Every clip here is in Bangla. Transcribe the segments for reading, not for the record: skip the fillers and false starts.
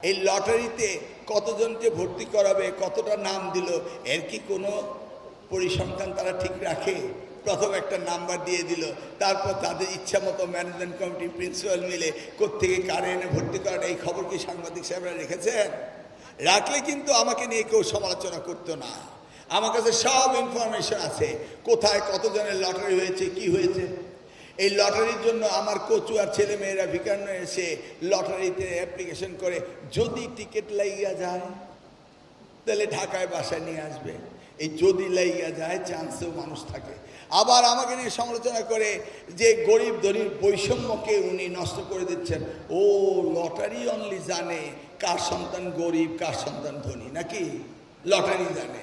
এই লটারিতে কতজনকে ভর্তি করাবে, কতটা নাম দিল, এর কি কোনো পরিসংখ্যান তারা ঠিক রাখে? প্রথম একটা নাম্বার দিয়ে দিল, তারপর তাদের ইচ্ছা মতো ম্যানেজমেন্ট কমিটি প্রিন্সিপাল মিলে কোত্থেকে কারে এনে ভর্তি করাটা, এই খবর কি সাংবাদিক সাহেবরা রেখেছেন? রাখলে কিন্তু আমাকে নিয়ে কেউ সমালোচনা করতো না। আমার কাছে সব ইনফরমেশন আছে, কোথায় কতজনের লটারি হয়েছে, কি হয়েছে। এই লটারির জন্য আমার কচুয়ার ছেলে মেয়েরা ভিকান্ন এসে লটারিতে অ্যাপ্লিকেশন করে, যদি টিকিট লাগিয়া যায় তাহলে ঢাকায় বাসায় নিয়ে আসবে। এই যদি লাগিয়া যায় চান্সেও মানুষ থাকে। আবার আমাকে নিয়ে সমালোচনা করে যে গরিব ধনীর বৈষম্যকে উনি নষ্ট করে দিচ্ছেন। ও লটারি অনলি জানে কার সন্তান গরিব কার সন্তান ধনী, নাকি লটারি জানে।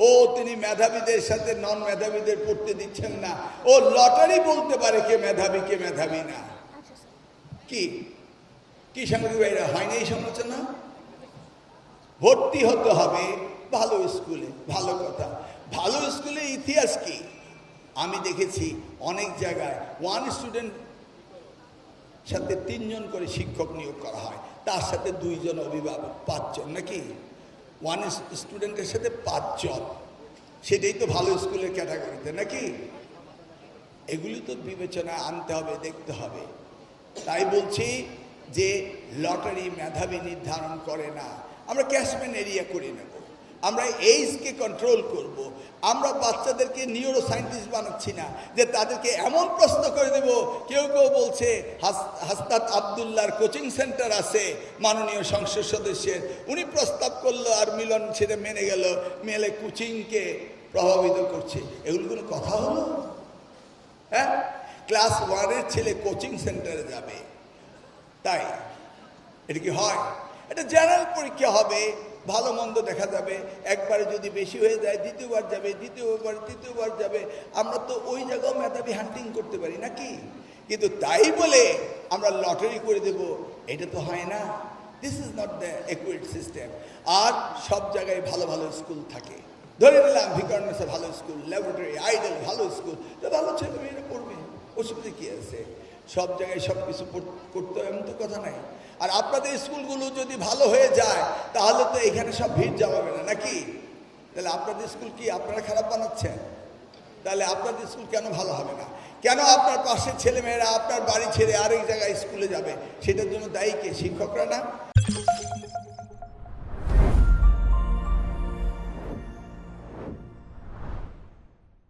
ও তিনি মেধাবীদের সাথে নন মেধাবীদের পড়তে দিচ্ছেন না। ও লটারি বলতে পারে কে মেধাবী কে মেধাবী না। কি কি সাংবাদিক ভাইরা, হয় না এই সমালোচনা? ভর্তি হতে হবে ভালো স্কুলে, ভালো কথা। ভালো স্কুলে ইতিহাস কি? আমি দেখেছি অনেক জায়গায় ওয়ান স্টুডেন্ট সাথে 3 জন করে শিক্ষক নিয়োগ করা হয়, তার সাথে 2 জন অভিভাবক, 5 জন, নাকি? ওয়ান স্টুডেন্টের সাথে 5 জন, সেটাই তো ভালো স্কুলের ক্যাটাগরিতে, নাকি? এগুলি তো বিবেচনায় আনতে হবে, দেখতে হবে। তাই বলছি যে লটারি মেধাবী নির্ধারণ করে না। আমরা ক্যাশম্যান এরিয়া করে নেব, আমরা এইজকে কন্ট্রোল করব। আমরা বাচ্চাদেরকে নিউরো সায়েন্টিস্ট বানাচ্ছি না যে তাদেরকে এমন প্রশ্ন করে দেব। কেউ কেউ বলছে হাসনাত আবদুল্লাহর কোচিং সেন্টার আছে মাননীয় সংসদ সদস্যের, উনি প্রস্তাব করলো আর মিলন ছেড়ে মেনে গেল, মেলে কোচিংকে প্রভাবিত করছে। এগুলো কোনো কথা হলো? হ্যাঁ, ক্লাস 1-এর ছেলে কোচিং সেন্টারে যাবে, তাই এটা কি হয়? এটা জেনারেল পরীক্ষা হবে, ভালো মন্দ দেখা যাবে। একবারে যদি বেশি হয়ে যায় দ্বিতীয়বার যাবে, তৃতীয়বার যাবে। আমরা তো ওই জায়গাও মেধাবী হান্টিং করতে পারি, নাকি? কিন্তু তাই বলে আমরা লটারি করে দেব, এটা তো হয় না। This is not the equate system. আর সব জায়গায় ভালো ভালো স্কুল থাকে, ধরে নিলাম ভিকারুননিসা ভালো স্কুল, ল্যাবরেটরি আইডল ভালো স্কুল, তো ভালো ছেলে মেয়েরা পড়বে, অসুবিধা কী আছে? সব জায়গায় সব কিছু করতে এমন তো কথা নাই। আর আপনাদের স্কুলগুলো যদি ভালো হয়ে যায় তাহলে তো এখানে সব ভিড় জমাবে না, নাকি? তাহলে আপনাদের স্কুল কি আপনারা খারাপ বানাচ্ছেন? তাহলে আপনাদের স্কুল কেন ভালো হবে না? কেন আপনার পাশের ছেলেমেয়েরা আপনার বাড়ি ছেড়ে আরেক জায়গায় স্কুলে যাবে? সেটার জন্য দায়ী কে? শিক্ষকরা না?